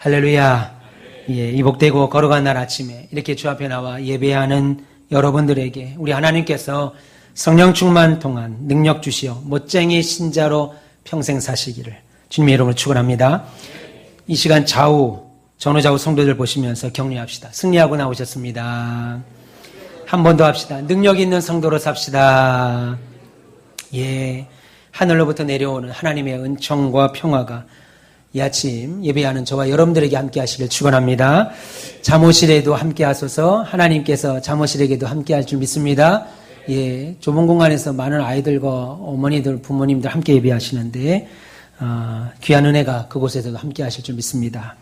할렐루야. 예, 이복되고 거룩한 날 아침에 이렇게 주 앞에 나와 예배하는 여러분들에게 우리 하나님께서 성령 충만 통한 능력 주시어 멋쟁이 신자로 평생 사시기를 주님의 이름으로 축원합니다. 이 시간 전후좌우 성도들 보시면서 격려합시다. 승리하고 나오셨습니다. 한 번 더 합시다. 능력 있는 성도로 삽시다. 예, 하늘로부터 내려오는 하나님의 은총과 평화가 이 아침 예배하는 저와 여러분들에게 함께 하시길 축원합니다. 잠옷실에도 함께 하소서. 하나님께서 잠옷실에게도 함께 할 줄 믿습니다. 예, 좁은 공간에서 많은 아이들과 어머니들, 부모님들 함께 예배하시는데 귀한 은혜가 그곳에서도 함께 하실 줄 믿습니다.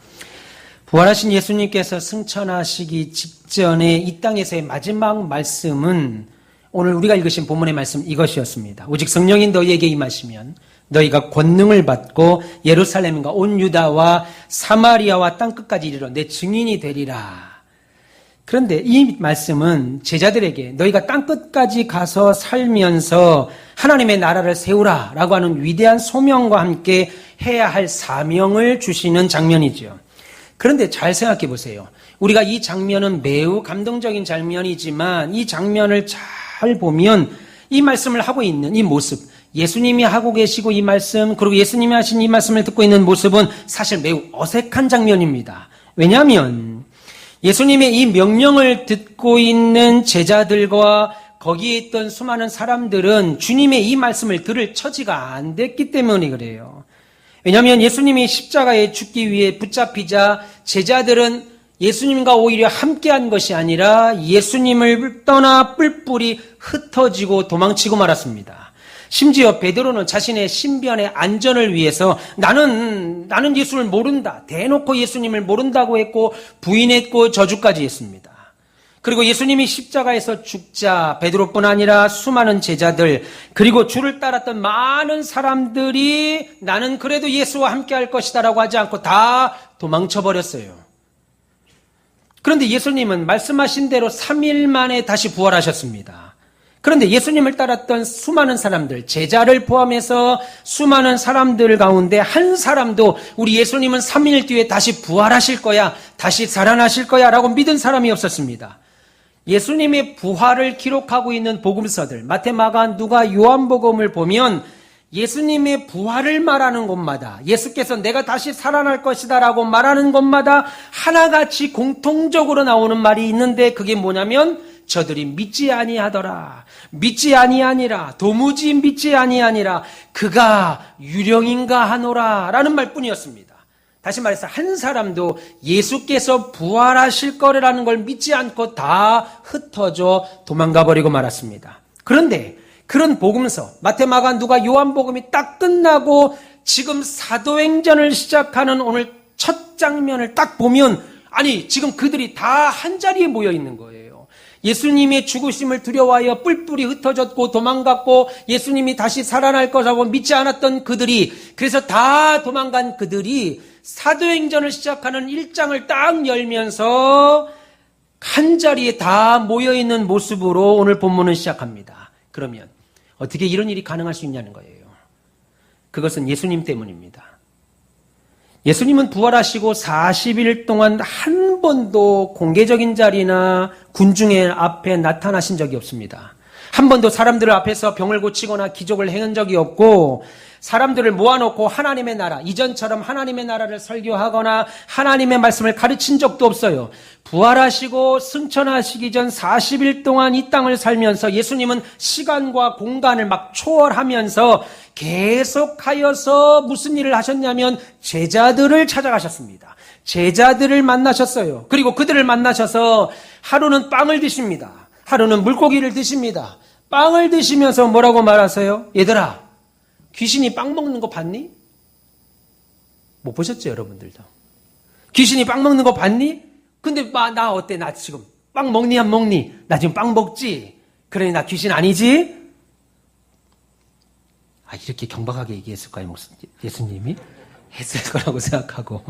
부활하신 예수님께서 승천하시기 직전에 이 땅에서의 마지막 말씀은 오늘 우리가 읽으신 본문의 말씀 이것이었습니다. 오직 성령이 너희에게 임하시면 너희가 권능을 받고 예루살렘과 온 유다와 사마리아와 땅끝까지 이르러 내 증인이 되리라. 그런데 이 말씀은 제자들에게 너희가 땅끝까지 가서 살면서 하나님의 나라를 세우라 라고 하는 위대한 소명과 함께 해야 할 사명을 주시는 장면이죠. 그런데 잘 생각해 보세요. 우리가 이 장면은 매우 감동적인 장면이지만 이 장면을 잘 보면 이 말씀을 하고 있는 이 모습, 예수님이 하고 계시고 이 말씀, 그리고 예수님이 하신 이 말씀을 듣고 있는 모습은 사실 매우 어색한 장면입니다. 왜냐하면 예수님의 이 명령을 듣고 있는 제자들과 거기에 있던 수많은 사람들은 주님의 이 말씀을 들을 처지가 안 됐기 때문에 그래요. 왜냐하면 예수님이 십자가에 죽기 위해 붙잡히자 제자들은 예수님과 오히려 함께한 것이 아니라 예수님을 떠나 뿔뿔이 흩어지고 도망치고 말았습니다. 심지어 베드로는 자신의 신변의 안전을 위해서 나는 예수를 모른다. 대놓고 예수님을 모른다고 했고 부인했고 저주까지 했습니다. 그리고 예수님이 십자가에서 죽자 베드로뿐 아니라 수많은 제자들 그리고 주를 따랐던 많은 사람들이 나는 그래도 예수와 함께 할 것이다 라고 하지 않고 다 도망쳐 버렸어요. 그런데 예수님은 말씀하신 대로 3일 만에 다시 부활하셨습니다. 그런데 예수님을 따랐던 수많은 사람들, 제자를 포함해서 수많은 사람들 가운데 한 사람도 우리 예수님은 3일 뒤에 다시 부활하실 거야, 다시 살아나실 거야 라고 믿은 사람이 없었습니다. 예수님의 부활을 기록하고 있는 복음서들, 마태, 마가, 누가, 요한복음을 보면 예수님의 부활을 말하는 곳마다 예수께서 내가 다시 살아날 것이다 라고 말하는 곳마다 하나같이 공통적으로 나오는 말이 있는데 그게 뭐냐면 저들이 믿지 아니하더라. 믿지 아니하니라. 도무지 믿지 아니하니라. 그가 유령인가 하노라 라는 말뿐이었습니다. 다시 말해서 한 사람도 예수께서 부활하실 거라는 걸 믿지 않고 다 흩어져 도망가 버리고 말았습니다. 그런데 그런 복음서 마태, 마가, 누가, 요한복음이 딱 끝나고 지금 사도행전을 시작하는 오늘 첫 장면을 딱 보면 아니 지금 그들이 다 한자리에 모여 있는 거예요. 예수님의 죽으심을 두려워하여 뿔뿔이 흩어졌고 도망갔고 예수님이 다시 살아날 거라고 믿지 않았던 그들이 그래서 다 도망간 그들이 사도행전을 시작하는 1장을 딱 열면서 한자리에 다 모여있는 모습으로 오늘 본문을 시작합니다. 그러면 어떻게 이런 일이 가능할 수 있냐는 거예요. 그것은 예수님 때문입니다. 예수님은 부활하시고 40일 동안 한 번도 공개적인 자리나 군중의 앞에 나타나신 적이 없습니다. 한 번도 사람들 앞에서 병을 고치거나 기적을 행한 적이 없고 사람들을 모아놓고 하나님의 나라, 이전처럼 하나님의 나라를 설교하거나 하나님의 말씀을 가르친 적도 없어요. 부활하시고 승천하시기 전 40일 동안 이 땅을 살면서 예수님은 시간과 공간을 막 초월하면서 계속하여서 무슨 일을 하셨냐면 제자들을 찾아가셨습니다. 제자들을 만나셨어요. 그리고 그들을 만나셔서 하루는 빵을 드십니다. 하루는 물고기를 드십니다. 빵을 드시면서 뭐라고 말하세요? 얘들아, 귀신이 빵 먹는 거 봤니? 못 보셨죠, 여러분들도? 귀신이 빵 먹는 거 봤니? 근데 나 어때? 나 지금 빵 먹니 안 먹니? 나 지금 빵 먹지? 그러니 나 귀신 아니지? 이렇게 경박하게 얘기했을까요? 예수님이? 했을 거라고 생각하고.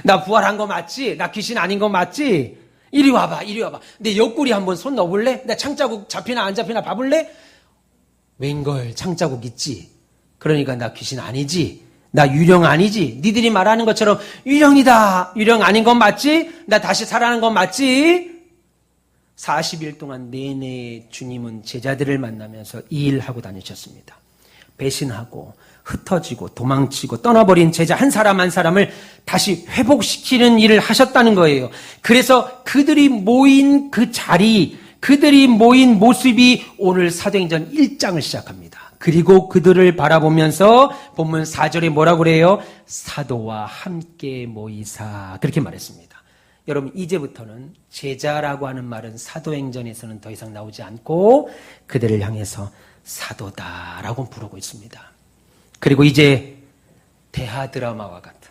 나 부활한 거 맞지? 나 귀신 아닌 거 맞지? 이리 와봐. 내 옆구리 한번 손 넣어볼래? 나 창자국 잡히나 안 잡히나 봐볼래? 웬걸 창자국 있지? 그러니까 나 귀신 아니지? 나 유령 아니지? 니들이 말하는 것처럼 유령이다. 유령 아닌 건 맞지? 나 다시 살아나는 건 맞지? 40일 동안 내내 주님은 제자들을 만나면서 이 일하고 다니셨습니다. 배신하고 흩어지고 도망치고 떠나버린 제자 한 사람 한 사람을 다시 회복시키는 일을 하셨다는 거예요. 그래서 그들이 모인 그 자리, 그들이 모인 모습이 오늘 사도행전 1장을 시작합니다. 그리고 그들을 바라보면서 본문 4절에 뭐라고 그래요? 사도와 함께 모이사, 그렇게 말했습니다. 여러분, 이제부터는 제자라고 하는 말은 사도행전에서는 더 이상 나오지 않고 그들을 향해서 사도다라고 부르고 있습니다. 그리고 이제 대하 드라마와 같은,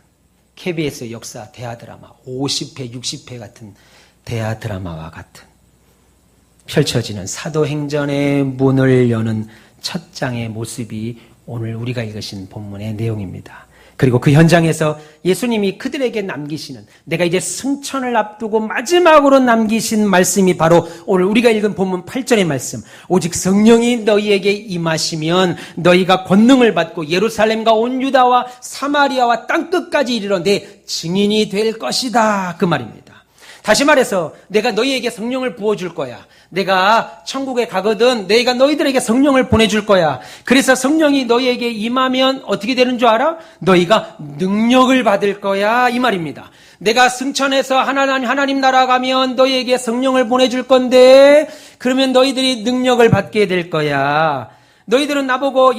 KBS 역사 대하 드라마 50회, 60회 같은 대하 드라마와 같은 펼쳐지는 사도행전의 문을 여는 첫 장의 모습이 오늘 우리가 읽으신 본문의 내용입니다. 그리고 그 현장에서 예수님이 그들에게 남기시는, 내가 이제 승천을 앞두고 마지막으로 남기신 말씀이 바로 오늘 우리가 읽은 본문 8절의 말씀. 오직 성령이 너희에게 임하시면 너희가 권능을 받고 예루살렘과 온 유다와 사마리아와 땅끝까지 이르러 내 증인이 될 것이다, 그 말입니다. 다시 말해서 내가 너희에게 성령을 부어줄 거야. 내가 천국에 가거든 내가 너희들에게 성령을 보내줄 거야. 그래서 성령이 너희에게 임하면 어떻게 되는 줄 알아? 너희가 능력을 받을 거야, 이 말입니다. 내가 승천해서 하나님 나라 가면 너희에게 성령을 보내줄 건데 그러면 너희들이 능력을 받게 될 거야. 너희들은 나보고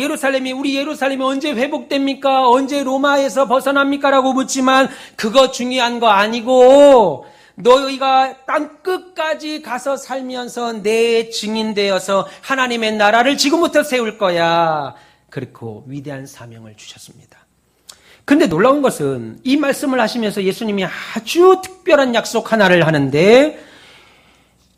우리 예루살렘이 언제 회복됩니까? 언제 로마에서 벗어납니까? 라고 묻지만 그거 중요한 거 아니고 너희가 땅끝까지 가서 살면서 내 증인 되어서 하나님의 나라를 지금부터 세울 거야. 그렇고 위대한 사명을 주셨습니다. 그런데 놀라운 것은 이 말씀을 하시면서 예수님이 아주 특별한 약속 하나를 하는데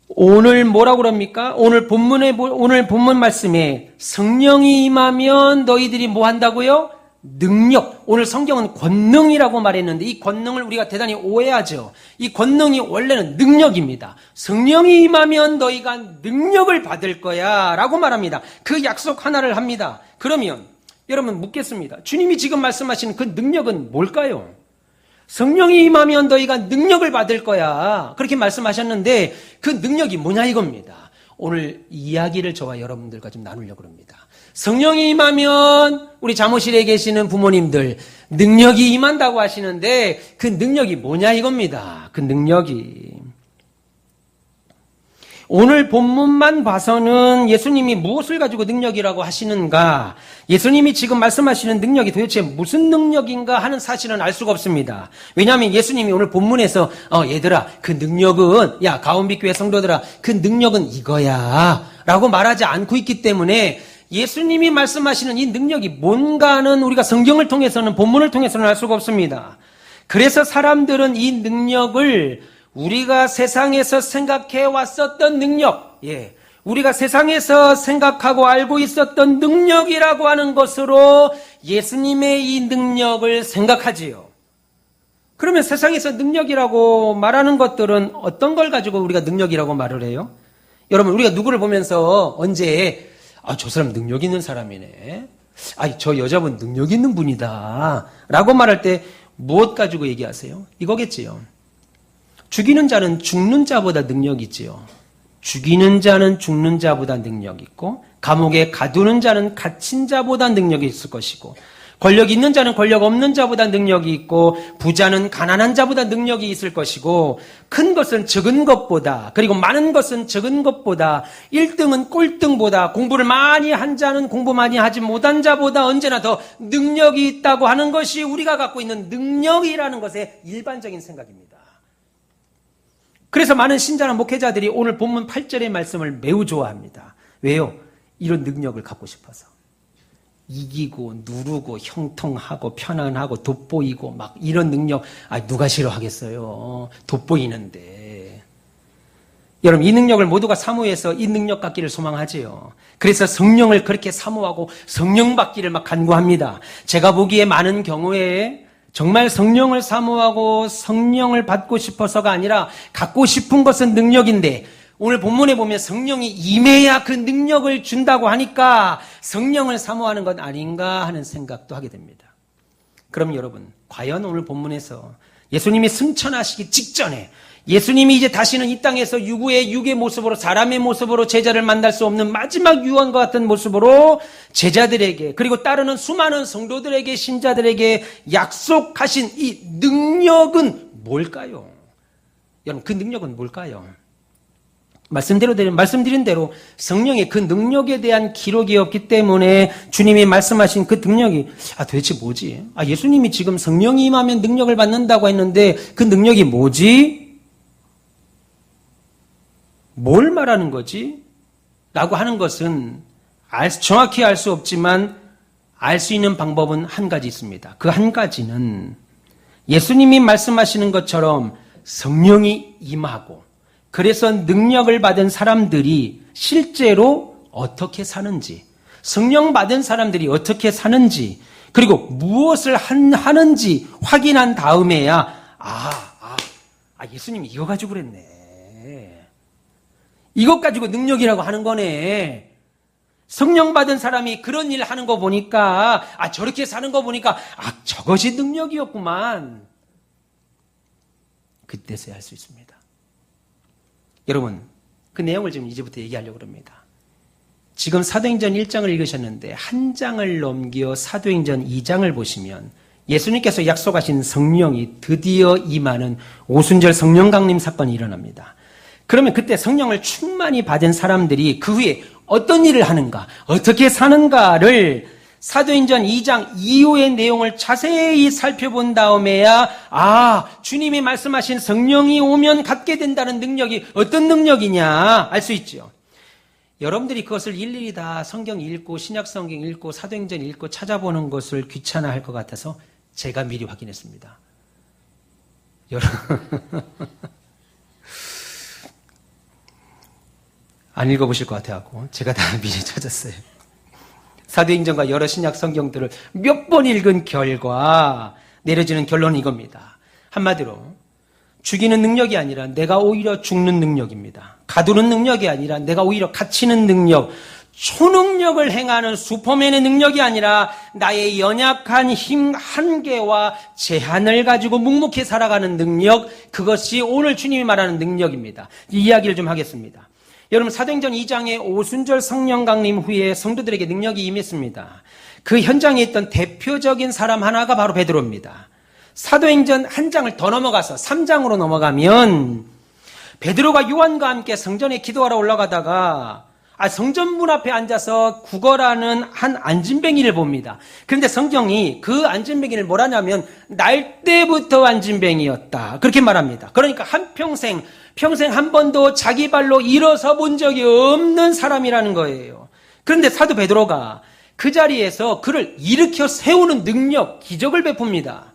오늘 뭐라고 그럽니까? 오늘 본문 말씀에 성령이 임하면 너희들이 뭐 한다고요? 능력. 오늘 성경은 권능이라고 말했는데 이 권능을 우리가 대단히 오해하죠. 이 권능이 원래는 능력입니다. 성령이 임하면 너희가 능력을 받을 거야 라고 말합니다. 그 약속 하나를 합니다. 그러면 여러분 묻겠습니다. 주님이 지금 말씀하시는 그 능력은 뭘까요? 성령이 임하면 너희가 능력을 받을 거야 그렇게 말씀하셨는데 그 능력이 뭐냐 이겁니다. 오늘 이야기를 저와 여러분들과 좀 나누려고 합니다. 성령이 임하면 우리 사무실에 계시는 부모님들 능력이 임한다고 하시는데 그 능력이 뭐냐 이겁니다. 그 능력이 오늘 본문만 봐서는 예수님이 무엇을 가지고 능력이라고 하시는가, 예수님이 지금 말씀하시는 능력이 도대체 무슨 능력인가 하는 사실은 알 수가 없습니다. 왜냐하면 예수님이 오늘 본문에서 얘들아 그 능력은, 야 가온비교회 성도들아 그 능력은 이거야 라고 말하지 않고 있기 때문에 예수님이 말씀하시는 이 능력이 뭔가는 우리가 성경을 통해서는, 본문을 통해서는 알 수가 없습니다. 그래서 사람들은 이 능력을 우리가 세상에서 생각해 왔었던 능력, 우리가 세상에서 생각하고 알고 있었던 능력이라고 하는 것으로 예수님의 이 능력을 생각하지요. 그러면 세상에서 능력이라고 말하는 것들은 어떤 걸 가지고 우리가 능력이라고 말을 해요? 여러분, 우리가 누구를 보면서 언제 저 사람 능력 있는 사람이네, 저 여자분 능력 있는 분이다 라고 말할 때 무엇 가지고 얘기하세요? 이거겠지요. 죽이는 자는 죽는 자보다 능력이 있지요. 죽이는 자는 죽는 자보다 능력이 있고, 감옥에 가두는 자는 갇힌 자보다 능력이 있을 것이고, 권력 있는 자는 권력 없는 자보다 능력이 있고, 부자는 가난한 자보다 능력이 있을 것이고, 큰 것은 적은 것보다, 그리고 많은 것은 적은 것보다, 1등은 꼴등보다, 공부를 많이 한 자는 공부 많이 하지 못한 자보다 언제나 더 능력이 있다고 하는 것이 우리가 갖고 있는 능력이라는 것의 일반적인 생각입니다. 그래서 많은 신자나 목회자들이 오늘 본문 8절의 말씀을 매우 좋아합니다. 왜요? 이런 능력을 갖고 싶어서. 이기고 누르고 형통하고 편안하고 돋보이고 막 이런 능력, 누가 싫어하겠어요? 돋보이는데. 여러분, 이 능력을 모두가 사모해서 이 능력 갖기를 소망하지요. 그래서 성령을 그렇게 사모하고 성령 받기를 막 간구합니다. 제가 보기에 많은 경우에 정말 성령을 사모하고 성령을 받고 싶어서가 아니라 갖고 싶은 것은 능력인데, 오늘 본문에 보면 성령이 임해야 그 능력을 준다고 하니까 성령을 사모하는 것 아닌가 하는 생각도 하게 됩니다. 그럼 여러분, 과연 오늘 본문에서 예수님이 승천하시기 직전에 예수님이 이제 다시는 이 땅에서 육의 모습으로, 사람의 모습으로 제자를 만날 수 없는 마지막 유언과 같은 모습으로 제자들에게, 그리고 따르는 수많은 성도들에게, 신자들에게 약속하신 이 능력은 뭘까요? 여러분, 그 능력은 뭘까요? 말씀드린 대로 성령의 그 능력에 대한 기록이 없기 때문에 주님이 말씀하신 그 능력이 도대체 뭐지? 예수님이 지금 성령이 임하면 능력을 받는다고 했는데 그 능력이 뭐지? 뭘 말하는 거지? 라고 하는 것은 정확히 알 수 없지만 알 수 있는 방법은 한 가지 있습니다. 그 한 가지는 예수님이 말씀하시는 것처럼 성령이 임하고 그래서 능력을 받은 사람들이 실제로 어떻게 사는지, 성령 받은 사람들이 어떻게 사는지, 그리고 무엇을 하는지 확인한 다음에야 예수님이 이거 가지고 그랬네. 이것 가지고 능력이라고 하는 거네. 성령 받은 사람이 그런 일 하는 거 보니까 저렇게 사는 거 보니까 저것이 능력이었구만. 그때서야 할 수 있습니다. 여러분, 그 내용을 지금 이제부터 얘기하려고 합니다. 지금 사도행전 1장을 읽으셨는데 한 장을 넘겨 사도행전 2장을 보시면 예수님께서 약속하신 성령이 드디어 임하는 오순절 성령 강림 사건이 일어납니다. 그러면 그때 성령을 충만히 받은 사람들이 그 후에 어떤 일을 하는가, 어떻게 사는가를 사도행전 2장 이후의 내용을 자세히 살펴본 다음에야 주님이 말씀하신 성령이 오면 갖게 된다는 능력이 어떤 능력이냐 알 수 있죠. 여러분들이 그것을 일일이 다 성경 읽고 신약 성경 읽고 사도행전 읽고 찾아보는 것을 귀찮아할 것 같아서 제가 미리 확인했습니다. 여러분 안 읽어보실 것 같아갖고 제가 다 미리 찾았어요. 사도행전과 여러 신약 성경들을 몇 번 읽은 결과 내려지는 결론은 이겁니다. 한마디로 죽이는 능력이 아니라 내가 오히려 죽는 능력입니다. 가두는 능력이 아니라 내가 오히려 갇히는 능력, 초능력을 행하는 슈퍼맨의 능력이 아니라 나의 연약한 힘 한계와 제한을 가지고 묵묵히 살아가는 능력, 그것이 오늘 주님이 말하는 능력입니다. 이 이야기를 좀 하겠습니다. 여러분, 사도행전 2장의 오순절 성령 강림 후에 성도들에게 능력이 임했습니다. 그 현장에 있던 대표적인 사람 하나가 바로 베드로입니다. 사도행전 한 장을 더 넘어가서 3장으로 넘어가면 베드로가 요한과 함께 성전에 기도하러 올라가다가 성전 문 앞에 앉아서 구걸하는 한 안진뱅이를 봅니다. 그런데 성경이 그 안진뱅이를 뭐라냐면 날 때부터 안진뱅이였다, 그렇게 말합니다. 그러니까 평생 한 번도 자기 발로 일어서 본 적이 없는 사람이라는 거예요. 그런데 사도 베드로가 그 자리에서 그를 일으켜 세우는 능력, 기적을 베풉니다.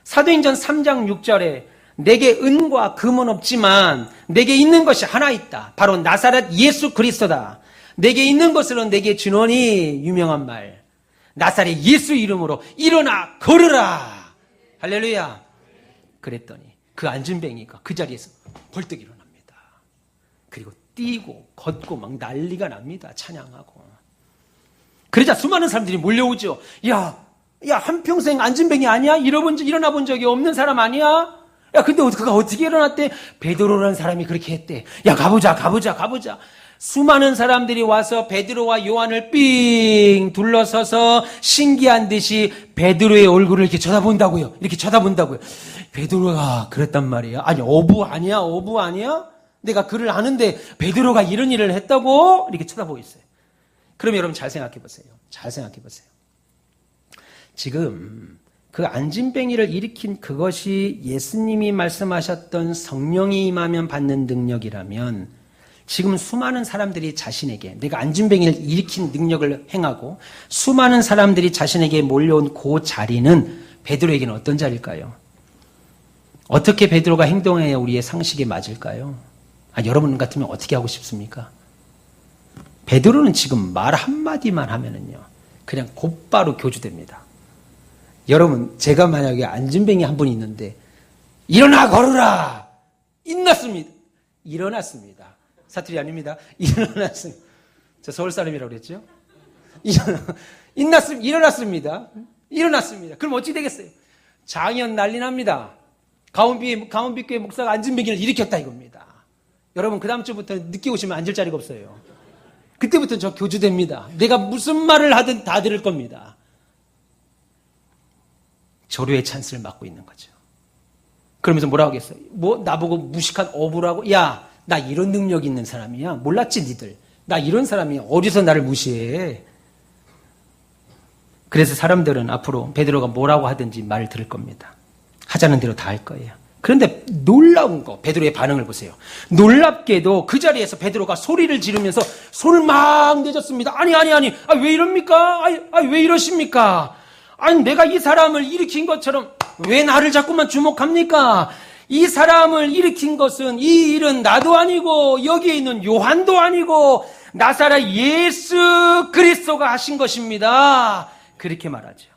사도행전 3장 6절에 내게 은과 금은 없지만 내게 있는 것이 하나 있다. 바로 나사렛 예수 그리스도다. 내게 있는 것으로 내게 주노니, 유명한 말. 나사렛 예수 이름으로 일어나 걸으라. 할렐루야. 그랬더니 그 안진뱅이가 그 자리에서 벌떡 일어납니다. 그리고 뛰고 걷고 막 난리가 납니다. 찬양하고. 그러자 수많은 사람들이 몰려오죠. 야, 한평생 안진뱅이 아니야? 일어나 본 적이 없는 사람 아니야? 근데 그가 어떻게 일어났대? 베드로라는 사람이 그렇게 했대. 가보자. 수많은 사람들이 와서 베드로와 요한을 삥 둘러서서 신기한 듯이 베드로의 얼굴을 이렇게 쳐다본다고요. 베드로가 그랬단 말이야. 어부 아니야? 내가 그를 아는데 베드로가 이런 일을 했다고? 이렇게 쳐다보고 있어요. 그럼 여러분 잘 생각해 보세요. 지금 그 안진뱅이를 일으킨 그것이 예수님이 말씀하셨던 성령이 임하면 받는 능력이라면 지금 수많은 사람들이 자신에게, 내가 안진뱅이를 일으킨 능력을 행하고 수많은 사람들이 자신에게 몰려온 그 자리는 베드로에게는 어떤 자리일까요? 어떻게 베드로가 행동해야 우리의 상식에 맞을까요? 여러분 같으면 어떻게 하고 싶습니까? 베드로는 지금 말 한마디만 하면은요, 그냥 곧바로 교주됩니다. 여러분, 제가 만약에 안진뱅이 한 분이 있는데 일어나 걸으라! 일어났습니다. 사투리 아닙니다. 일어났습니다. 저 서울 사람이라고 그랬죠? 일어났습니다. 일어났습니다. 그럼 어찌 되겠어요? 장연 난리 납니다. 강원비교회 목사가 안진뱅이를 일으켰다 이겁니다. 여러분 그 다음 주부터 늦게 오시면 앉을 자리가 없어요. 그때부터 저 교주됩니다. 내가 무슨 말을 하든 다 들을 겁니다. 조류의 찬스를 맡고 있는 거죠. 그러면서 뭐라고 하겠어요? 뭐 나보고 무식한 어부라고? 야, 나 이런 능력 있는 사람이야. 몰랐지 니들. 나 이런 사람이야. 어디서 나를 무시해. 그래서 사람들은 앞으로 베드로가 뭐라고 하든지 말을 들을 겁니다. 하자는 대로 다 할 거예요. 그런데 놀라운 거, 베드로의 반응을 보세요. 놀랍게도 그 자리에서 베드로가 소리를 지르면서 손을 막 내줬습니다. 아니, 왜 이럽니까? 왜 이러십니까? 아니, 내가 이 사람을 일으킨 것처럼 왜 나를 자꾸만 주목합니까? 이 사람을 일으킨 것은, 이 일은 나도 아니고, 여기에 있는 요한도 아니고, 나사렛 예수 그리스도가 하신 것입니다. 그렇게 말하죠.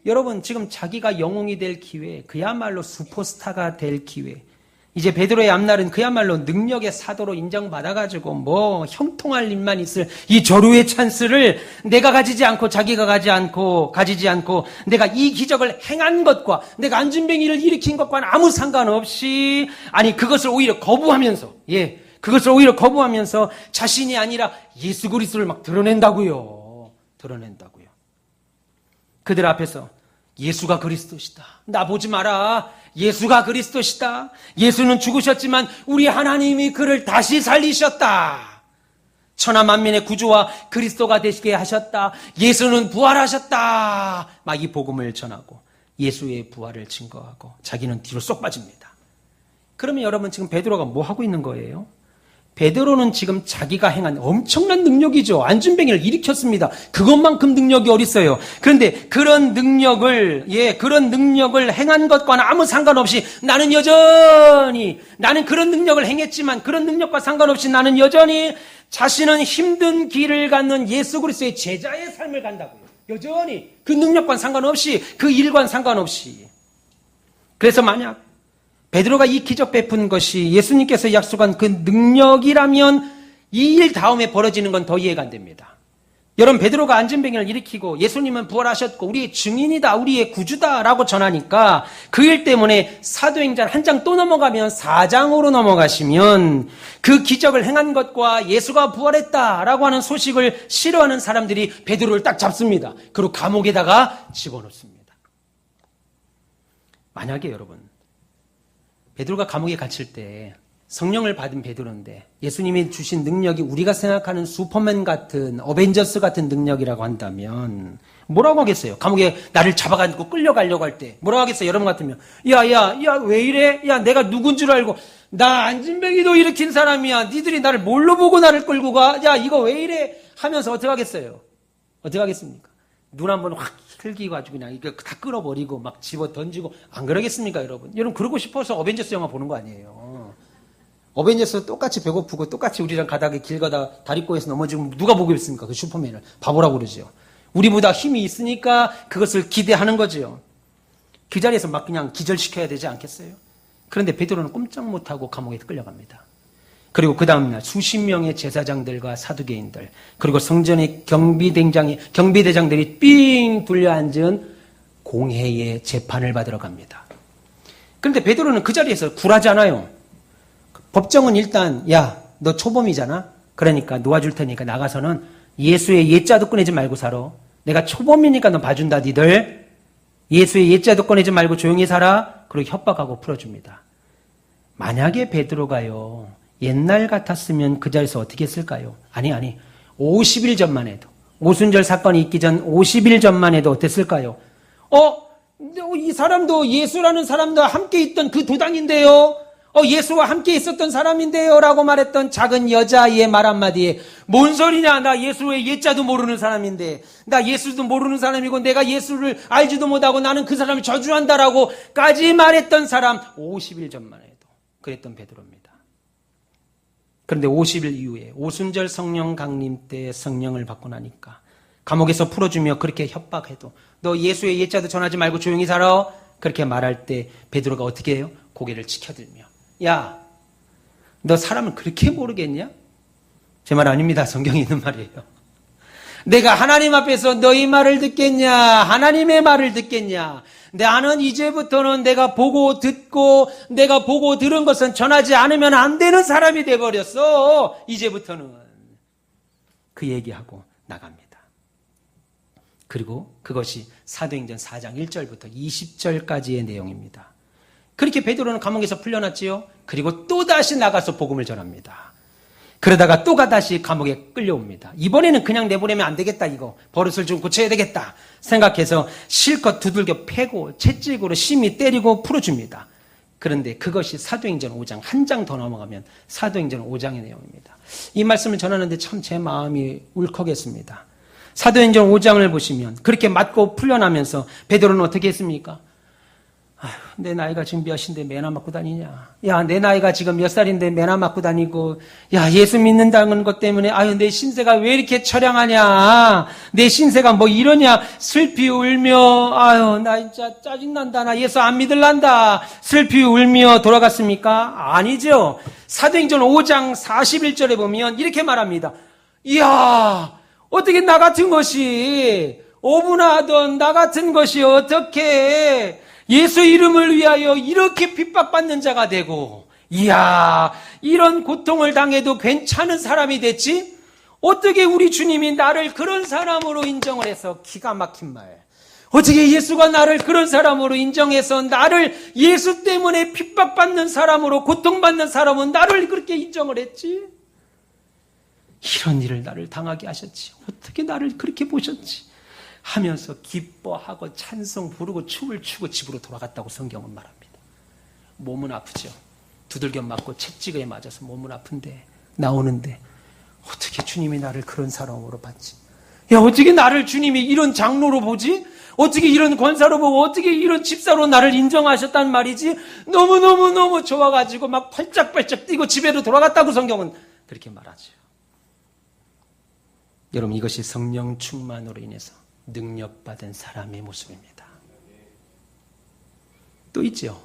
여러분, 지금 자기가 영웅이 될 기회, 그야말로 슈퍼스타가 될 기회, 이제 베드로의 앞날은 그야말로 능력의 사도로 인정받아가지고 뭐 형통할 일만 있을 이 조류의 찬스를 내가 가지지 않고 자기가 가지지 않고 내가 이 기적을 행한 것과 내가 안진뱅이를 일으킨 것과는 아무 상관없이, 아니 그것을 오히려 거부하면서, 그것을 오히려 거부하면서 자신이 아니라 예수 그리스도를 막 드러낸다고요. 그들 앞에서 예수가 그리스도시다. 나 보지 마라. 예수가 그리스도시다. 예수는 죽으셨지만 우리 하나님이 그를 다시 살리셨다. 천하 만민의 구주와 그리스도가 되시게 하셨다. 예수는 부활하셨다. 막 이 복음을 전하고 예수의 부활을 증거하고 자기는 뒤로 쏙 빠집니다. 그러면 여러분 지금 베드로가 뭐 하고 있는 거예요? 베드로는 지금 자기가 행한 엄청난 능력이죠. 안진뱅이를 일으켰습니다. 그것만큼 능력이 어딨어요. 그런데 그런 능력을 행한 것과는 아무 상관없이 나는 그런 능력을 행했지만 그런 능력과 상관없이 나는 여전히 자신은 힘든 길을 갖는 예수 그리스도의 제자의 삶을 간다고요. 여전히 그 능력과 상관없이, 그 일과 상관없이. 그래서 만약 베드로가 이 기적 베푼 것이 예수님께서 약속한 그 능력이라면 이 일 다음에 벌어지는 건 더 이해가 안 됩니다. 여러분, 베드로가 안진뱅이를 일으키고 예수님은 부활하셨고 우리의 증인이다, 우리의 구주다라고 전하니까 그 일 때문에 사도행전 한 장 또 넘어가면 4장으로 넘어가시면 그 기적을 행한 것과 예수가 부활했다라고 하는 소식을 싫어하는 사람들이 베드로를 딱 잡습니다. 그리고 감옥에다가 집어넣습니다. 만약에 여러분, 베드로가 감옥에 갇힐 때 성령을 받은 베드로인데 예수님이 주신 능력이 우리가 생각하는 슈퍼맨 같은, 어벤져스 같은 능력이라고 한다면 뭐라고 하겠어요? 감옥에 나를 잡아가지고 끌려가려고 할 때 뭐라고 하겠어요? 여러분 같으면 야 왜 이래? 야 내가 누군 줄 알고, 나 안진뱅이도 일으킨 사람이야. 니들이 나를 뭘로 보고 나를 끌고 가? 야 이거 왜 이래? 하면서 어떻게 하겠어요? 어떻게 하겠습니까? 눈 한번 확 흘기가지고 그냥 이거 다 끌어버리고 막 집어 던지고, 안 그러겠습니까, 여러분? 여러분 그러고 싶어서 어벤져스 영화 보는 거 아니에요. 어벤져스 똑같이 배고프고 똑같이 우리랑 가다가 길 가다 다리꼬에서 넘어지면 누가 보고 있습니까? 그 슈퍼맨을 바보라고 그러죠. 우리보다 힘이 있으니까 그것을 기대하는 거죠. 그 자리에서 막 그냥 기절시켜야 되지 않겠어요? 그런데 베드로는 꼼짝 못하고 감옥에 끌려갑니다. 그리고 그 다음날 수십 명의 제사장들과 사두개인들, 그리고 성전의 경비대장들이 삥 둘려앉은 공회의 재판을 받으러 갑니다. 그런데 베드로는 그 자리에서 굴하지 않아요. 법정은 일단 야, 너 초범이잖아. 그러니까 놓아줄 테니까 나가서는 예수의 예자도 꺼내지 말고 살아. 내가 초범이니까 너 봐준다 니들. 예수의 예자도 꺼내지 말고 조용히 살아. 그리고 협박하고 풀어줍니다. 만약에 베드로가요 옛날 같았으면 그 자리에서 어떻게 했을까요? 아니 50일 전만 해도, 오순절 사건이 있기 전 50일 전만 해도 어땠을까요? 이 사람도 예수라는 사람과 함께 있던 그 도당인데요. 예수와 함께 있었던 사람인데요 라고 말했던 작은 여자아이의 말 한마디에 뭔 소리냐, 나 예수의 예자도 모르는 사람인데, 나 예수도 모르는 사람이고 내가 예수를 알지도 못하고 나는 그 사람을 저주한다라고 까지 말했던 사람, 50일 전만 해도 그랬던 베드로입니다. 그런데 50일 이후에 오순절 성령 강림 때 성령을 받고 나니까 감옥에서 풀어주며 그렇게 협박해도 너 예수의 예자도 전하지 말고 조용히 살아, 그렇게 말할 때 베드로가 어떻게 해요? 고개를 치켜들며, 야, 너 사람을 그렇게 모르겠냐? 제 말 아닙니다. 성경에 있는 말이에요. 내가 하나님 앞에서 너희 말을 듣겠냐? 하나님의 말을 듣겠냐? 나는 이제부터는 내가 보고 듣고 내가 보고 들은 것은 전하지 않으면 안 되는 사람이 돼버렸어. 이제부터는. 그 얘기하고 나갑니다. 그리고 그것이 사도행전 4장 1절부터 20절까지의 내용입니다. 그렇게 베드로는 감옥에서 풀려났지요. 그리고 또다시 나가서 복음을 전합니다. 그러다가 또가 다시 감옥에 끌려옵니다. 이번에는 그냥 내보내면 안 되겠다, 이거. 버릇을 좀 고쳐야 되겠다 생각해서 실컷 두들겨 패고 채찍으로 심히 때리고 풀어줍니다. 그런데 그것이 사도행전 5장, 한 장 더 넘어가면 사도행전 5장의 내용입니다. 이 말씀을 전하는데 참 제 마음이 울컥했습니다. 사도행전 5장을 보시면 그렇게 맞고 풀려나면서 베드로는 어떻게 했습니까? 아휴, 내 나이가 지금 몇인데 매나 맞고 다니냐? 야, 내 나이가 지금 몇 살인데 매나 맞고 다니고, 야, 예수 믿는다는 것 때문에, 아유, 내 신세가 왜 이렇게 처량하냐? 내 신세가 뭐 이러냐? 슬피 울며, 아유, 나 진짜 짜증난다. 나 예수 안 믿을란다. 슬피 울며 돌아갔습니까? 아니죠. 사도행전 5장 41절에 보면 이렇게 말합니다. 이야, 어떻게 나 같은 것이, 오분하던 나 같은 것이 어떻게 예수 이름을 위하여 이렇게 핍박받는 자가 되고, 이야, 이런 고통을 당해도 괜찮은 사람이 됐지? 어떻게 우리 주님이 나를 그런 사람으로 인정을 해서, 기가 막힌 말. 어떻게 예수가 나를 그런 사람으로 인정해서 나를 예수 때문에 핍박받는 사람으로, 고통받는 사람은 나를 그렇게 인정을 했지? 이런 일을 나를 당하게 하셨지. 어떻게 나를 그렇게 보셨지? 하면서 기뻐하고 찬송 부르고 춤을 추고 집으로 돌아갔다고 성경은 말합니다. 몸은 아프죠. 두들겨 맞고 채찍에 맞아서 몸은 아픈데 나오는데 어떻게 주님이 나를 그런 사람으로 봤지? 야, 어떻게 나를 주님이 이런 장로로 보지? 어떻게 이런 권사로 보고 어떻게 이런 집사로 나를 인정하셨단 말이지? 너무너무 좋아가지고 막 팔짝팔짝 뛰고 집에로 돌아갔다고 성경은 그렇게 말하죠. 여러분, 이것이 성령 충만으로 인해서 능력받은 사람의 모습입니다. 또 있죠.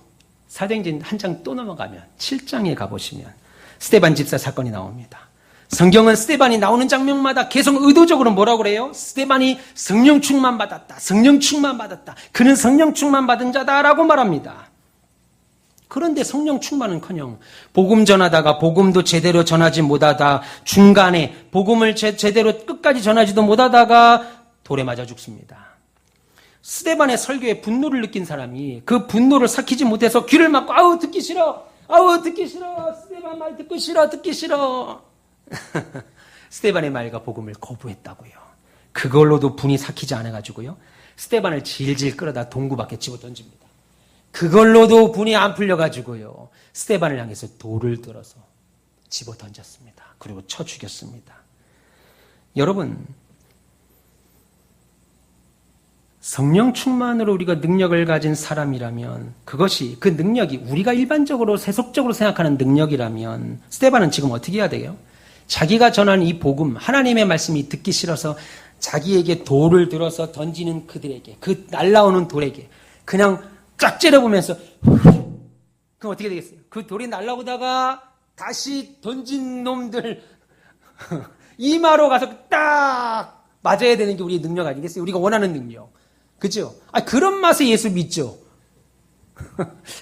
사도행전 한 장 또 넘어가면 7장에 가보시면 스데반 집사 사건이 나옵니다. 성경은 스데반이 나오는 장면마다 계속 의도적으로 뭐라고 그래요? 스데반이 성령 충만 받았다. 성령 충만 받았다. 그는 성령 충만 받은 자다라고 말합니다. 그런데 성령 충만은커녕 복음 전하다가 복음도 제대로 전하지 못하다 중간에 복음을 제대로 끝까지 전하지도 못하다가 돌에 맞아 죽습니다. 스데반의 설교에 분노를 느낀 사람이 그 분노를 삭히지 못해서 귀를 막고 아우 듣기 싫어. 아우 듣기 싫어. 스데반 말 듣기 싫어. 듣기 싫어. 스데반의 말과 복음을 거부했다고요. 그걸로도 분이 삭히지 않아가지고요. 스데반을 질질 끌어다 동구 밖에 집어 던집니다. 그걸로도 분이 안 풀려가지고요. 스데반을 향해서 돌을 들어서 집어 던졌습니다. 그리고 쳐 죽였습니다. 여러분, 성령 충만으로 우리가 능력을 가진 사람이라면 그것이 그 능력이 우리가 일반적으로 세속적으로 생각하는 능력이라면 스데반은 지금 어떻게 해야 돼요? 자기가 전하는 이 복음, 하나님의 말씀이 듣기 싫어서 자기에게 돌을 들어서 던지는 그들에게, 그 날라오는 돌에게 그냥 쫙 째려보면서 그럼 어떻게 되겠어요? 그 돌이 날라오다가 다시 던진 놈들 이마로 가서 딱 맞아야 되는 게 우리의 능력 아니겠어요? 우리가 원하는 능력. 그죠? 아, 그런 맛에 예수 믿죠?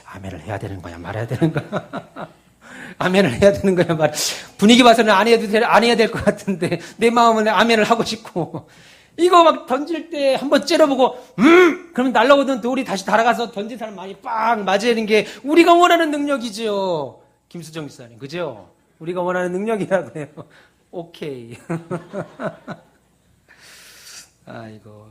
아멘을 해야 되는 거야, 말아야 되는 거야? 아멘을 해야 되는 거야, 말. 분위기 봐서는 안 해야 될 것 같은데, 내 마음은 아멘을 하고 싶고. 이거 막 던질 때 한번 째려보고, 그러면 날라오던 돌이 다시 달아가서 던진 사람 많이 빵 맞아야 되는 게 우리가 원하는 능력이죠. 김수정 집사님, 그죠? 우리가 원하는 능력이라고요. 오케이. 아이고.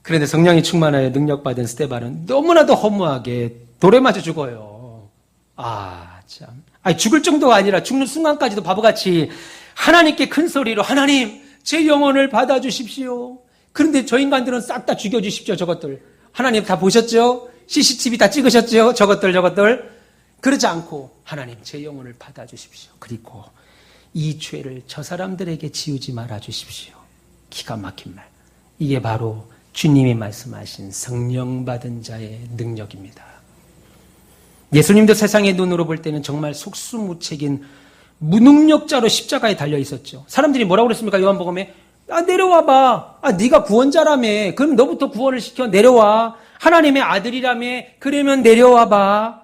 그런데 성령이 충만하여 능력받은 스데반은 너무나도 허무하게 돌에 맞아 죽어요. 아, 참. 아니, 죽을 정도가 아니라 죽는 순간까지도 바보같이 하나님께 큰 소리로 하나님, 제 영혼을 받아주십시오. 그런데 저 인간들은 싹 다 죽여주십시오, 저것들. 하나님 다 보셨죠? CCTV 다 찍으셨죠? 저것들. 그러지 않고 하나님, 제 영혼을 받아주십시오. 그리고 이 죄를 저 사람들에게 지우지 말아주십시오. 기가 막힌 말. 이게 바로 주님이 말씀하신 성령 받은 자의 능력입니다. 예수님도 세상의 눈으로 볼 때는 정말 속수무책인 무능력자로 십자가에 달려 있었죠. 사람들이 뭐라고 그랬습니까? 요한복음에 내려와봐. 네가 구원자라며. 그럼 너부터 구원을 시켜. 내려와. 하나님의 아들이라며. 그러면 내려와봐.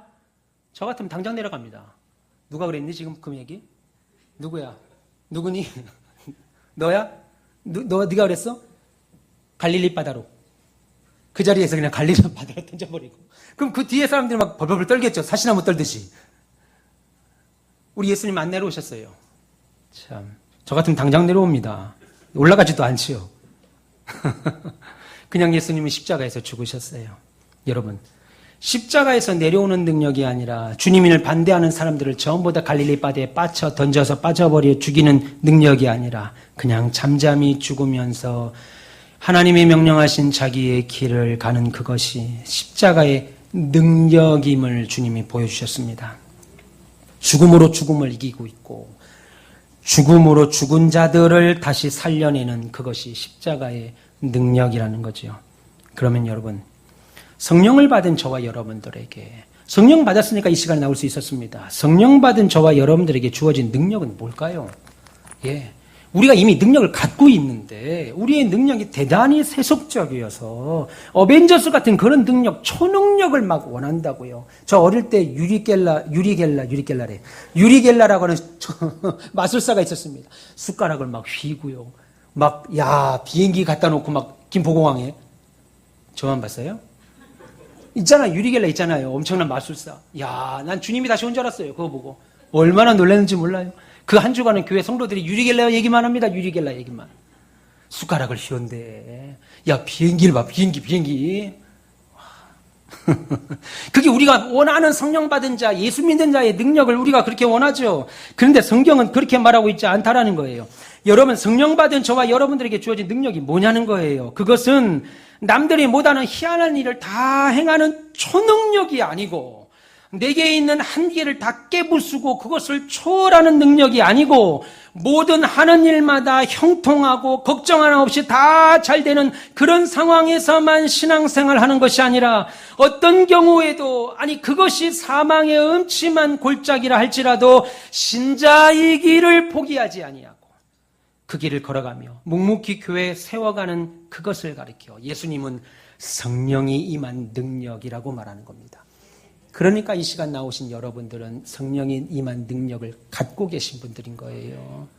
저 같으면 당장 내려갑니다. 누가 그랬니 지금 그 얘기? 누구야? 누구니? 너야? 네가 그랬어? 갈릴리 바다로. 그 자리에서 그냥 갈릴리 바다로 던져버리고. 그럼 그 뒤에 사람들이 막 벌벌 떨겠죠. 사시나무 떨듯이. 우리 예수님 안 내려오셨어요. 참, 저 같으면 당장 내려옵니다. 올라가지도 않지요. 그냥 예수님은 십자가에서 죽으셨어요. 여러분, 십자가에서 내려오는 능력이 아니라 주님을 반대하는 사람들을 전부 다 갈릴리 바다에 던져서 빠져버려 죽이는 능력이 아니라 그냥 잠잠히 죽으면서 하나님의 명령하신 자기의 길을 가는 그것이 십자가의 능력임을 주님이 보여주셨습니다. 죽음으로 죽음을 이기고 있고 죽음으로 죽은 자들을 다시 살려내는 그것이 십자가의 능력이라는 거죠. 그러면 여러분, 성령을 받은 저와 여러분들에게, 성령 받았으니까 이 시간에 나올 수 있었습니다. 성령 받은 저와 여러분들에게 주어진 능력은 뭘까요? 우리가 이미 능력을 갖고 있는데 우리의 능력이 대단히 세속적이어서 어벤져스 같은 그런 능력, 초능력을 막 원한다고요. 저 어릴 때 유리겔라라고 하는 마술사가 있었습니다. 숟가락을 막 휘고요. 비행기 갖다 놓고 막 김포공항에. 저만 봤어요? 유리겔라 있잖아요. 엄청난 마술사. 난 주님이 다시 온 줄 알았어요. 그거 보고. 얼마나 놀랐는지 몰라요. 그 한 주간은 교회 성도들이 유리겔라 얘기만 합니다. 유리겔라 얘기만. 숟가락을 휘었는데, 비행기를 봐. 비행기. 그게 우리가 원하는 성령 받은 자, 예수 믿는 자의 능력을 우리가 그렇게 원하죠. 그런데 성경은 그렇게 말하고 있지 않다라는 거예요. 여러분, 성령 받은 저와 여러분들에게 주어진 능력이 뭐냐는 거예요. 그것은 남들이 못하는 희한한 일을 다 행하는 초능력이 아니고 내게 있는 한계를 다 깨부수고 그것을 초월하는 능력이 아니고 모든 하는 일마다 형통하고 걱정 하나 없이 다 잘 되는 그런 상황에서만 신앙생활 하는 것이 아니라 어떤 경우에도 그것이 사망의 음침한 골짜기라 할지라도 신자의 길을 포기하지 아니하고 그 길을 걸어가며 묵묵히 교회에 세워가는 그것을 가리켜 예수님은 성령이 임한 능력이라고 말하는 겁니다. 그러니까 이 시간 나오신 여러분들은 성령이 임한 능력을 갖고 계신 분들인 거예요.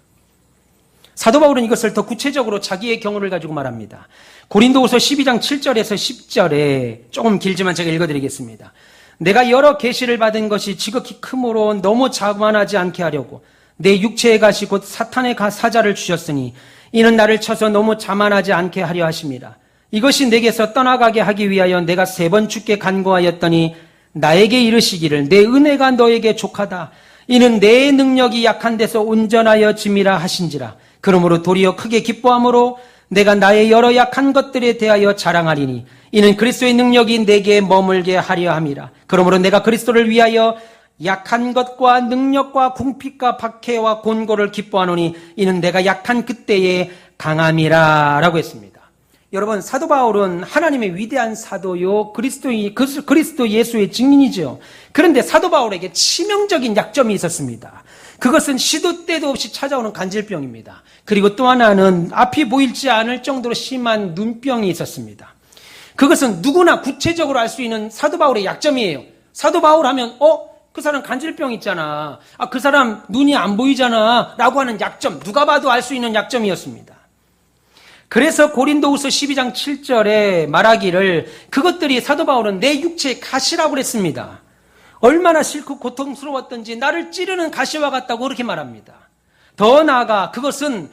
사도 바울은 이것을 더 구체적으로 자기의 경우를 가지고 말합니다. 고린도후서 12장 7절에서 10절에 조금 길지만 제가 읽어드리겠습니다. 내가 여러 계시를 받은 것이 지극히 크므로 너무 자만하지 않게 하려고 내 육체의 가시 곧 사탄의 사자를 주셨으니 이는 나를 쳐서 너무 자만하지 않게 하려 하심이라. 이것이 내게서 떠나가게 하기 위하여 내가 3번 주께 간구하였더니 나에게 이르시기를 내 은혜가 너에게 족하다. 이는 내 능력이 약한 데서 온전하여 짐이라 하신지라. 그러므로 도리어 크게 기뻐함으로 내가 나의 여러 약한 것들에 대하여 자랑하리니 이는 그리스도의 능력이 내게 머물게 하려 함이라. 그러므로 내가 그리스도를 위하여 약한 것과 능력과 궁핍과 박해와 곤고를 기뻐하노니 이는 내가 약한 그때에 강함이라 라고 했습니다. 여러분, 사도 바울은 하나님의 위대한 사도요 그리스도 예수의 증인이죠. 그런데 사도 바울에게 치명적인 약점이 있었습니다. 그것은 시도 때도 없이 찾아오는 간질병입니다. 그리고 또 하나는 앞이 보이지 않을 정도로 심한 눈병이 있었습니다. 그것은 누구나 구체적으로 알 수 있는 사도 바울의 약점이에요. 사도 바울 하면 그 사람 간질병 있잖아. 그 사람 눈이 안 보이잖아. 라고 하는 약점, 누가 봐도 알 수 있는 약점이었습니다. 그래서 고린도후서 12장 7절에 말하기를 그것들이 사도 바울은 내 육체의 가시라고 그랬습니다. 얼마나 싫고 고통스러웠던지 나를 찌르는 가시와 같다고 그렇게 말합니다. 더 나아가 그것은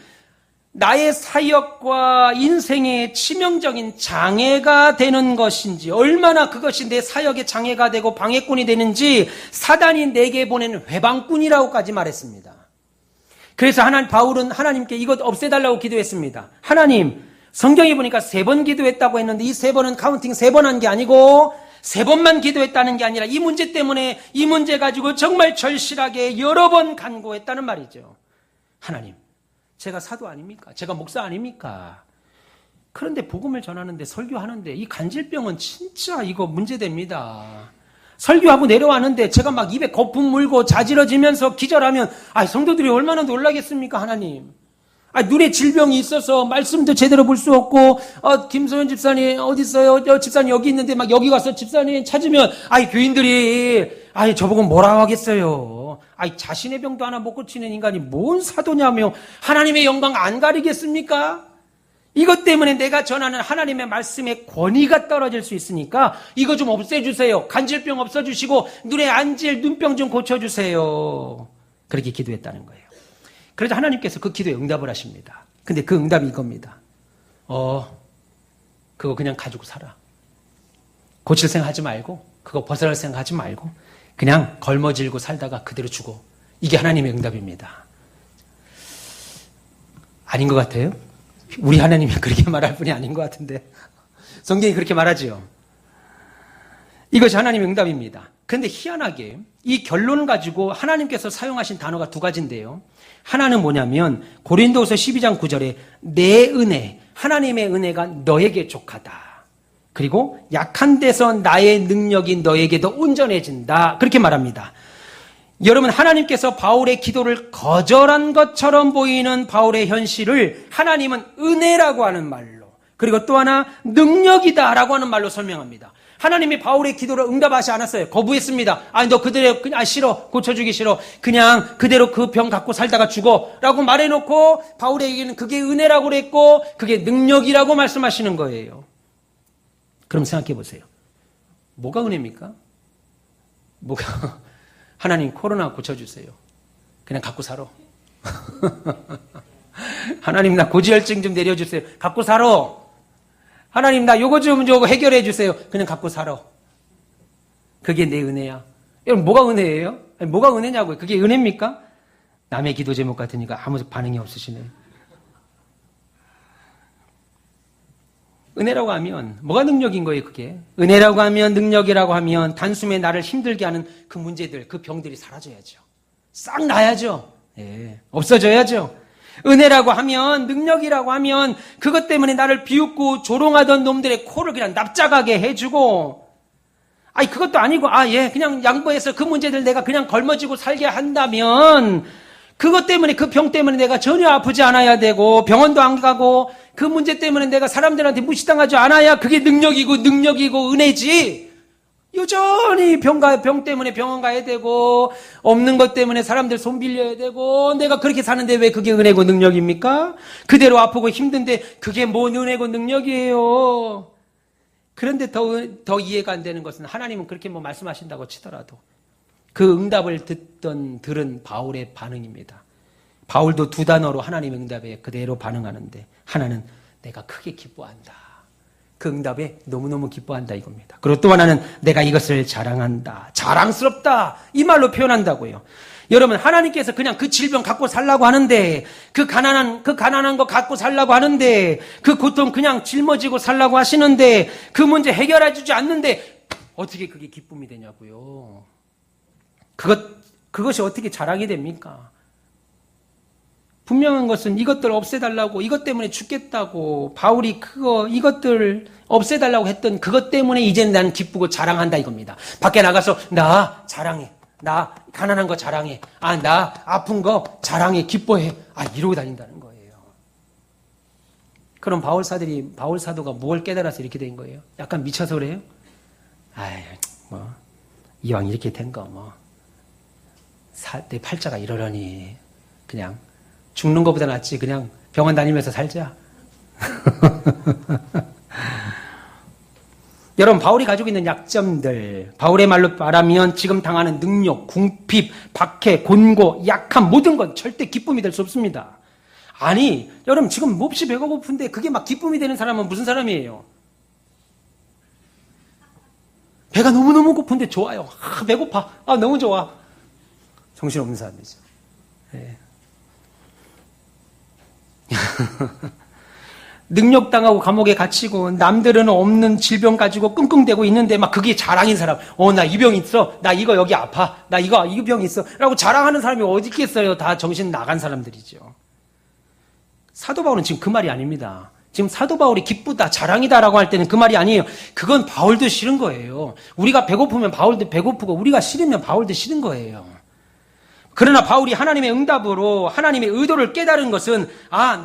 나의 사역과 인생의 치명적인 장애가 되는 것인지, 얼마나 그것이 내 사역의 장애가 되고 방해꾼이 되는지 사단이 내게 보낸 회방꾼이라고까지 말했습니다. 그래서 바울은 하나님께 이것 없애달라고 기도했습니다. 하나님, 성경에 보니까 3번 기도했다고 했는데 이 3번은 카운팅 3번 한 게 아니고 3번만 기도했다는 게 아니라 이 문제 때문에 이 문제 가지고 정말 절실하게 여러 번 간구했다는 말이죠. 하나님, 제가 사도 아닙니까? 제가 목사 아닙니까? 그런데 복음을 전하는데 설교하는데 이 간질병은 진짜 이거 문제됩니다. 설교하고 내려왔는데 제가 막 입에 거품 물고 자지러지면서 기절하면 성도들이 얼마나 놀라겠습니까, 하나님. 눈에 질병이 있어서 말씀도 제대로 볼 수 없고 김소연 집사님 어디 있어요? 집사님 여기 있는데 막 여기 가서 집사님 찾으면 교인들이 저보고 뭐라고 하겠어요. 자신의 병도 하나 못 고치는 인간이 뭔 사도냐며 하나님의 영광 안 가리겠습니까? 이것 때문에 내가 전하는 하나님의 말씀의 권위가 떨어질 수 있으니까 이거 좀 없애주세요. 간질병 없어주시고 눈에 안질 눈병 좀 고쳐주세요. 그렇게 기도했다는 거예요. 그래서 하나님께서 그 기도에 응답을 하십니다. 근데 그 응답이 이겁니다. 그거 그냥 가지고 살아. 고칠 생각하지 말고 그거 벗어날 생각하지 말고 그냥 걸머질고 살다가 그대로 죽어. 이게 하나님의 응답입니다. 아닌 것 같아요? 우리 하나님이 그렇게 말할 분이 아닌 것 같은데 성경이 그렇게 말하지요. 이것이 하나님의 응답입니다. 그런데 희한하게 이 결론을 가지고 하나님께서 사용하신 단어가 두 가지인데요. 하나는 뭐냐면 고린도후서 12장 9절에 내 은혜, 하나님의 은혜가 너에게 족하다. 그리고 약한 데서 나의 능력이 너에게도 온전해진다. 그렇게 말합니다. 여러분, 하나님께서 바울의 기도를 거절한 것처럼 보이는 바울의 현실을 하나님은 은혜라고 하는 말로, 그리고 또 하나 능력이다라고 하는 말로 설명합니다. 하나님이 바울의 기도를 응답하지 않았어요. 거부했습니다. 너 그대로 그냥 싫어. 고쳐주기 싫어. 그냥 그대로 그 병 갖고 살다가 죽어. 라고 말해놓고 바울에게는 그게 은혜라고 그랬고 그게 능력이라고 말씀하시는 거예요. 그럼 생각해 보세요. 뭐가 은혜입니까? 하나님 코로나 고쳐주세요. 그냥 갖고 살아. 하나님 나 고지혈증 좀 내려주세요. 갖고 살아. 하나님 나 요거 좀 해결해 주세요. 그냥 갖고 살아. 그게 내 은혜야. 여러분 뭐가 은혜예요? 뭐가 은혜냐고요. 그게 은혜입니까? 남의 기도 제목 같으니까 아무 반응이 없으시네. 은혜라고 하면 뭐가 능력인 거예요, 그게? 은혜라고 하면, 능력이라고 하면 단숨에 나를 힘들게 하는 그 문제들, 그 병들이 사라져야죠. 싹 나야죠. 예, 없어져야죠. 은혜라고 하면, 능력이라고 하면 그것 때문에 나를 비웃고 조롱하던 놈들의 코를 그냥 납작하게 해주고, 그것도 아니고, 그냥 양보해서 그 문제들 내가 그냥 걸머지고 살게 한다면 그것 때문에, 그 병 때문에 내가 전혀 아프지 않아야 되고 병원도 안 가고 그 문제 때문에 내가 사람들한테 무시당하지 않아야 그게 능력이고 은혜지. 여전히 병 때문에 병원 가야 되고 없는 것 때문에 사람들 손 빌려야 되고 내가 그렇게 사는데 왜 그게 은혜고 능력입니까? 그대로 아프고 힘든데 그게 뭔 은혜고 능력이에요. 그런데 더 이해가 안 되는 것은 하나님은 그렇게 말씀하신다고 치더라도 그 응답을 들은 바울의 반응입니다. 바울도 두 단어로 하나님의 응답에 그대로 반응하는데 하나는 내가 크게 기뻐한다. 그 응답에 너무너무 기뻐한다 이겁니다. 그리고 또 하나는 내가 이것을 자랑한다. 자랑스럽다. 이 말로 표현한다고요. 여러분 하나님께서 그냥 그 질병 갖고 살라고 하는데 그 가난한 거 갖고 살라고 하는데 그 고통 그냥 짊어지고 살라고 하시는데 그 문제 해결해 주지 않는데 어떻게 그게 기쁨이 되냐고요. 그것이 어떻게 자랑이 됩니까? 분명한 것은 이것들 없애달라고, 이것 때문에 죽겠다고, 바울이 이것들 없애달라고 했던 그것 때문에 이제는 나는 기쁘고 자랑한다 이겁니다. 밖에 나가서, 나 자랑해. 나 가난한 거 자랑해. 나 아픈 거 자랑해. 기뻐해. 이러고 다닌다는 거예요. 그럼 바울 사도가 뭘 깨달아서 이렇게 된 거예요? 약간 미쳐서 그래요? 이왕 이렇게 된 거, 내 팔자가 이러려니, 그냥, 죽는 것보다 낫지. 그냥 병원 다니면서 살자. 여러분, 바울이 가지고 있는 약점들, 바울의 말로 말하면 지금 당하는 능력, 궁핍, 박해, 곤고, 약함, 모든 건 절대 기쁨이 될 수 없습니다. 여러분, 지금 몹시 배가 고픈데 그게 막 기쁨이 되는 사람은 무슨 사람이에요? 배가 너무너무 고픈데 좋아요. 배고파. 너무 좋아. 정신없는 사람이죠. 네. 능력당하고 감옥에 갇히고 남들은 없는 질병 가지고 끙끙대고 있는데 막 그게 자랑인 사람. 나 이 병 있어. 나 이거 여기 아파. 나 이 병 있어. 라고 자랑하는 사람이 어디 있겠어요. 다 정신 나간 사람들이죠. 사도 바울은 지금 그 말이 아닙니다. 지금 사도 바울이 기쁘다, 자랑이다라고 할 때는 그 말이 아니에요. 그건 바울도 싫은 거예요. 우리가 배고프면 바울도 배고프고 우리가 싫으면 바울도 싫은 거예요. 그러나 바울이 하나님의 응답으로 하나님의 의도를 깨달은 것은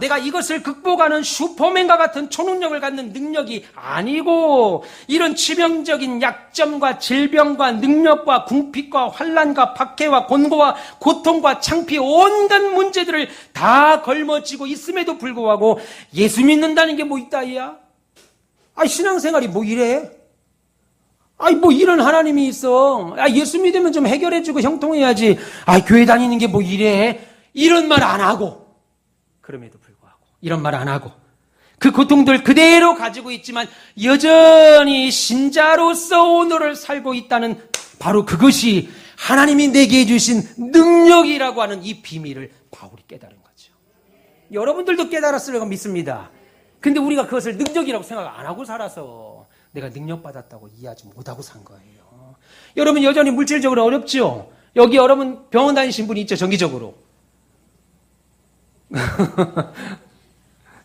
내가 이것을 극복하는 슈퍼맨과 같은 초능력을 갖는 능력이 아니고 이런 치명적인 약점과 질병과 능력과 궁핍과 환난과 박해와 곤고와 고통과 창피 온갖 문제들을 다 걸머쥐고 있음에도 불구하고 예수 믿는다는 게 뭐 있다이야? 신앙생활이 뭐 이래? 뭐 이런 하나님이 있어. 예수 믿으면 좀 해결해주고 형통해야지. 교회 다니는 게 뭐 이래. 이런 말 안 하고. 그럼에도 불구하고. 이런 말 안 하고. 그 고통들 그대로 가지고 있지만 여전히 신자로서 오늘을 살고 있다는 바로 그것이 하나님이 내게 주신 능력이라고 하는 이 비밀을 바울이 깨달은 거죠. 여러분들도 깨달았으리라고 믿습니다. 근데 우리가 그것을 능력이라고 생각 안 하고 살아서 내가 능력받았다고 이해하지 못하고 산 거예요. 여러분 여전히 물질적으로 어렵죠? 여기 여러분 병원 다니신 분이 있죠, 정기적으로.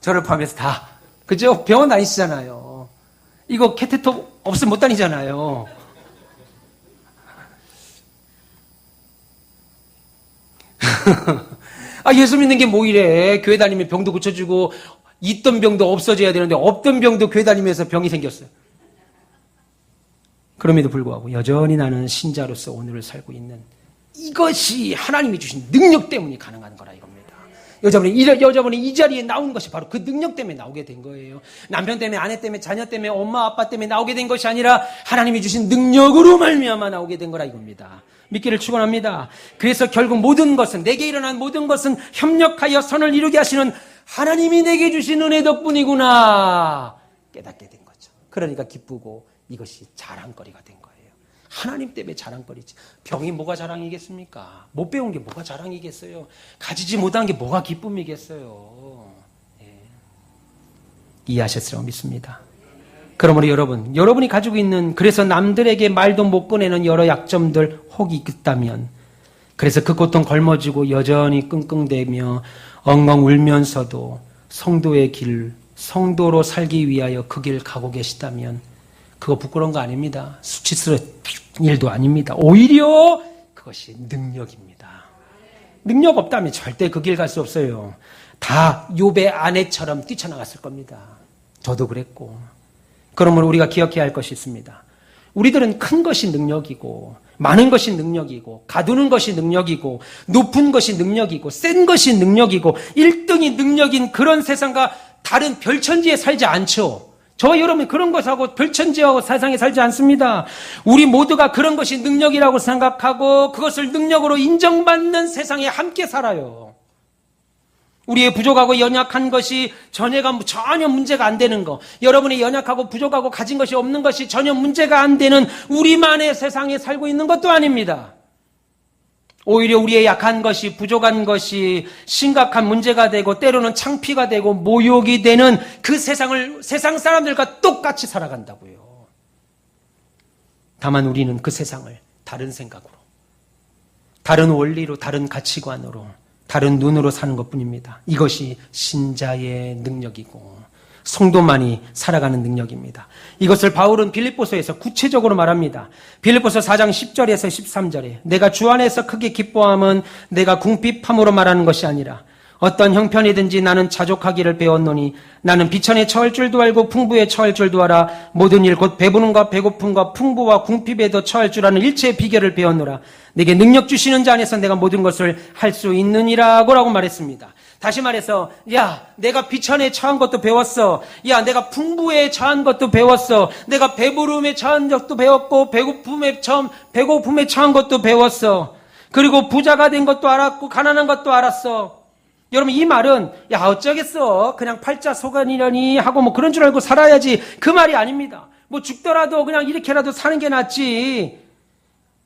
저를 포함해서 다. 그죠? 병원 다니시잖아요. 이거 캐테터 없으면 못 다니잖아요. 예수 믿는 게 뭐 이래. 교회 다니면 병도 고쳐주고 있던 병도 없어져야 되는데 없던 병도 교회 다니면서 병이 생겼어요. 그럼에도 불구하고 여전히 나는 신자로서 오늘을 살고 있는 이것이 하나님이 주신 능력 때문에 가능한 거라 이겁니다. 여자분이 이 자리에 나온 것이 바로 그 능력 때문에 나오게 된 거예요. 남편 때문에, 아내 때문에, 자녀 때문에, 엄마 아빠 때문에 나오게 된 것이 아니라 하나님이 주신 능력으로 말미암아 나오게 된 거라 이겁니다. 믿기를 축원합니다. 그래서 결국 모든 것은, 내게 일어난 모든 것은 협력하여 선을 이루게 하시는 하나님이 내게 주신 은혜 덕분이구나 깨닫게 된 거죠. 그러니까 기쁘고 이것이 자랑거리가 된 거예요. 하나님 때문에 자랑거리지. 병이 뭐가 자랑이겠습니까? 못 배운 게 뭐가 자랑이겠어요? 가지지 못한 게 뭐가 기쁨이겠어요? 이해하셨으라고 믿습니다. 그러므로 여러분이 가지고 있는, 그래서 남들에게 말도 못 꺼내는 여러 약점들 혹이 있다면, 그래서 그 고통 걸머쥐고 여전히 끙끙대며 엉엉 울면서도 성도의 길, 성도로 살기 위하여 그 길 가고 계시다면 그거 부끄러운 거 아닙니다. 수치스러운 일도 아닙니다. 오히려 그것이 능력입니다. 능력 없다면 절대 그 길 갈 수 없어요. 다 욥의 아내처럼 뛰쳐나갔을 겁니다. 저도 그랬고. 그러므로 우리가 기억해야 할 것이 있습니다. 우리들은 큰 것이 능력이고 많은 것이 능력이고 가두는 것이 능력이고 높은 것이 능력이고 센 것이 능력이고 1등이 능력인 그런 세상과 다른 별천지에 살지 않죠. 저와 여러분이 그런 것하고 별천지하고 세상에 살지 않습니다. 우리 모두가 그런 것이 능력이라고 생각하고 그것을 능력으로 인정받는 세상에 함께 살아요. 우리의 부족하고 연약한 것이 전혀 문제가 안 되는 거, 여러분이 연약하고 부족하고 가진 것이 없는 것이 전혀 문제가 안 되는 우리만의 세상에 살고 있는 것도 아닙니다. 오히려 우리의 약한 것이, 부족한 것이 심각한 문제가 되고 때로는 창피가 되고 모욕이 되는 그 세상을 세상 사람들과 똑같이 살아간다고요. 다만 우리는 그 세상을 다른 생각으로, 다른 원리로, 다른 가치관으로, 다른 눈으로 사는 것뿐입니다. 이것이 신자의 능력이고 성도만이 살아가는 능력입니다. 이것을 바울은 빌립보서에서 구체적으로 말합니다. 빌립보서 4장 10절에서 13절에 내가 주 안에서 크게 기뻐함은 내가 궁핍함으로 말하는 것이 아니라 어떤 형편이든지 나는 자족하기를 배웠노니 나는 비천에 처할 줄도 알고 풍부에 처할 줄도 알아 모든 일 곧 배부름과 배고픔과 풍부와 궁핍에도 처할 줄 아는 일체의 비결을 배웠노라. 내게 능력 주시는 자 안에서 내가 모든 것을 할 수 있느니라고 말했습니다. 다시 말해서 내가 비천에 처한 것도 배웠어. 내가 풍부에 처한 것도 배웠어. 내가 배부름에 처한 것도 배웠고 배고픔에 처한 것도 배웠어. 그리고 부자가 된 것도 알았고 가난한 것도 알았어. 여러분 이 말은 어쩌겠어 그냥 팔자 소간이려니 하고 그런 줄 알고 살아야지 그 말이 아닙니다. 죽더라도 그냥 이렇게라도 사는 게 낫지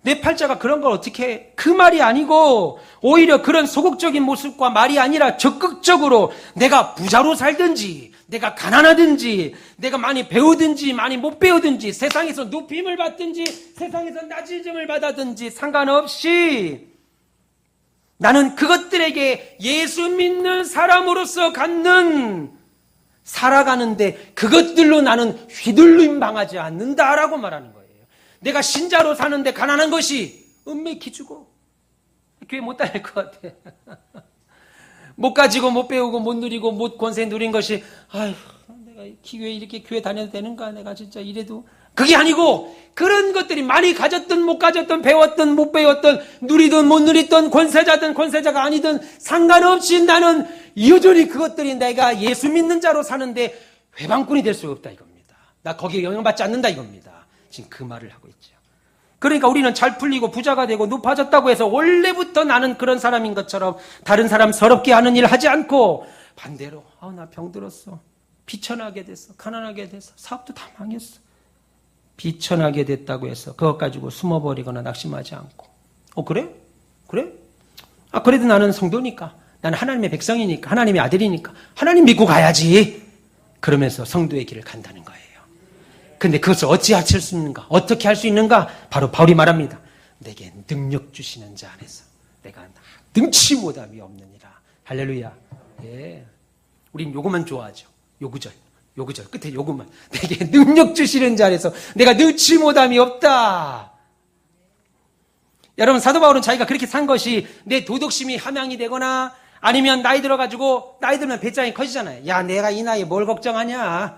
내 팔자가 그런 걸 어떻게 해? 그 말이 아니고 오히려 그런 소극적인 모습과 말이 아니라 적극적으로 내가 부자로 살든지 내가 가난하든지 내가 많이 배우든지 많이 못 배우든지 세상에서 높임을 받든지 세상에서 낮아짐을 받았든지 상관없이 나는 그것들에게 예수 믿는 사람으로서 갖는 살아가는데 그것들로 나는 휘둘림 당하지 않는다라고 말하는 거예요. 내가 신자로 사는데 가난한 것이 은매 기주고 교회 못 다닐 것 같아. 못 가지고 못 배우고 못 누리고 못 권세 누린 것이 아휴 내가 교회 이렇게 교회 다녀도 되는가 내가 진짜 이래도 그게 아니고 그런 것들이 많이 가졌든 못 가졌든 배웠든 못 배웠든 누리든 못 누리든 권세자든 권세자가 아니든 상관없이 나는 여전히 그것들이 내가 예수 믿는 자로 사는데 회방꾼이 될 수가 없다 이겁니다. 나 거기에 영향받지 않는다 이겁니다. 지금 그 말을 하고 있죠. 그러니까 우리는 잘 풀리고 부자가 되고 높아졌다고 해서 원래부터 나는 그런 사람인 것처럼 다른 사람 서럽게 하는 일 하지 않고 반대로 나 병들었어. 비천하게 됐어. 가난하게 됐어. 사업도 다 망했어. 비천하게 됐다고 해서 그것 가지고 숨어버리거나 낙심하지 않고 그래? 그래? 그래도 나는 성도니까 나는 하나님의 백성이니까 하나님의 아들이니까 하나님 믿고 가야지 그러면서 성도의 길을 간다는 거예요. 근데 그것을 어찌 할 수 있는가? 어떻게 할 수 있는가? 바로 바울이 말합니다. 내게 능력 주시는 자 안에서 내가 능치 못함이 없느니라. 할렐루야. 예. 우린 요것만 좋아하죠. 요 구절 끝에 요것만. 내게 능력 주시는 자 안에서 내가 능치 못함이 없다. 여러분 사도 바울은 자기가 그렇게 산 것이 내 도덕심이 함양이 되거나 아니면 나이 들어가지고 나이 들면 배짱이 커지잖아요. 야 내가 이 나이에 뭘 걱정하냐.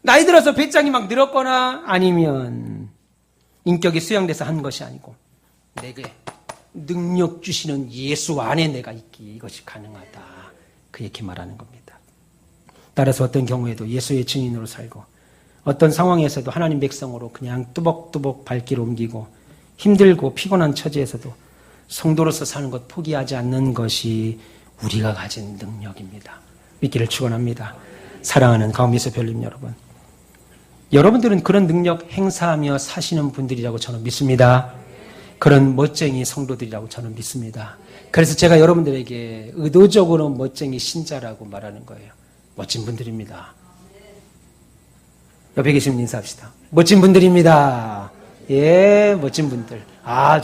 나이 들어서 배짱이 막 늘었거나 아니면 인격이 수양돼서 한 것이 아니고 내게 능력 주시는 예수 안에 내가 있기에 이것이 가능하다. 그렇게 말하는 겁니다. 따라서 어떤 경우에도 예수의 증인으로 살고 어떤 상황에서도 하나님 백성으로 그냥 뚜벅뚜벅 발길 옮기고 힘들고 피곤한 처지에서도 성도로서 사는 것 포기하지 않는 것이 우리가 가진 능력입니다. 믿기를 축원합니다. 사랑하는 가음미서 별님 여러분, 여러분들은 그런 능력 행사하며 사시는 분들이라고 저는 믿습니다. 그런 멋쟁이 성도들이라고 저는 믿습니다. 그래서 제가 여러분들에게 의도적으로 멋쟁이 신자라고 말하는 거예요. 멋진 분들입니다. 옆에 계신 분 인사합시다. 멋진 분들입니다. 예, 멋진 분들.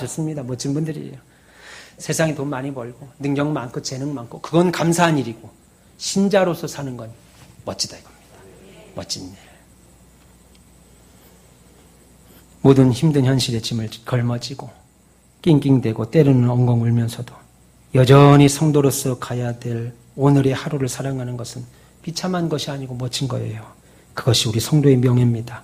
좋습니다. 멋진 분들이에요. 세상에 돈 많이 벌고 능력 많고 재능 많고 그건 감사한 일이고 신자로서 사는 건 멋지다 이겁니다. 멋진 일. 모든 힘든 현실의 짐을 걸머지고 낑낑대고 때로는 엉엉 울면서도 여전히 성도로서 가야 될 오늘의 하루를 살아가는 것은 비참한 것이 아니고 멋진 거예요. 그것이 우리 성도의 명예입니다.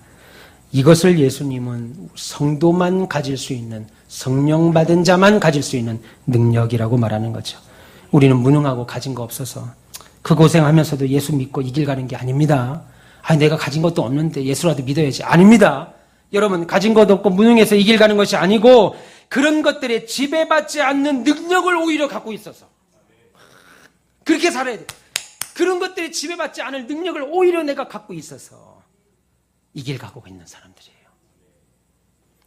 이것을 예수님은 성도만 가질 수 있는 성령 받은 자만 가질 수 있는 능력이라고 말하는 거죠. 우리는 무능하고 가진 거 없어서 그 고생하면서도 예수 믿고 이 길 가는 게 아닙니다. 내가 가진 것도 없는데 예수라도 믿어야지. 아닙니다. 여러분 가진 것도 없고 무능해서 이 길 가는 것이 아니고 그런 것들에 지배받지 않는 능력을 오히려 갖고 있어서 그렇게 살아야 돼. 그런 것들에 지배받지 않을 능력을 오히려 내가 갖고 있어서 이 길 가고 있는 사람들이에요.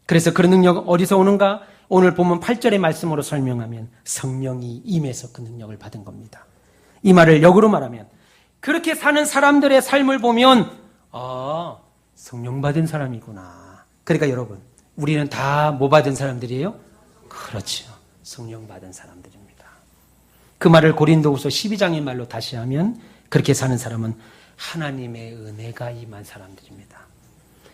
그래서 그런 능력은 어디서 오는가? 오늘 보면 8절의 말씀으로 설명하면 성령이 임해서 그 능력을 받은 겁니다. 이 말을 역으로 말하면 그렇게 사는 사람들의 삶을 보면 성령 받은 사람이구나. 그러니까 여러분 우리는 다 뭐 받은 사람들이에요? 그렇죠. 성령 받은 사람들입니다. 그 말을 고린도후서 12장의 말로 다시 하면 그렇게 사는 사람은 하나님의 은혜가 임한 사람들입니다.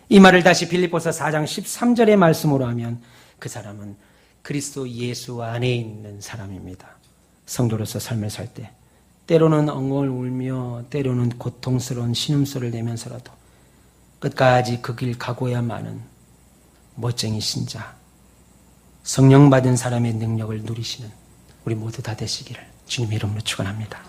이 말을 다시 빌립보서 4장 13절의 말씀으로 하면 그 사람은 그리스도 예수 안에 있는 사람입니다. 성도로서 삶을 살 때 때로는 엉엉 울며 때로는 고통스러운 신음소리를 내면서라도 끝까지 그 길 가고야만은 멋쟁이 신자, 성령 받은 사람의 능력을 누리시는 우리 모두 다 되시기를 주님의 이름으로 축원합니다.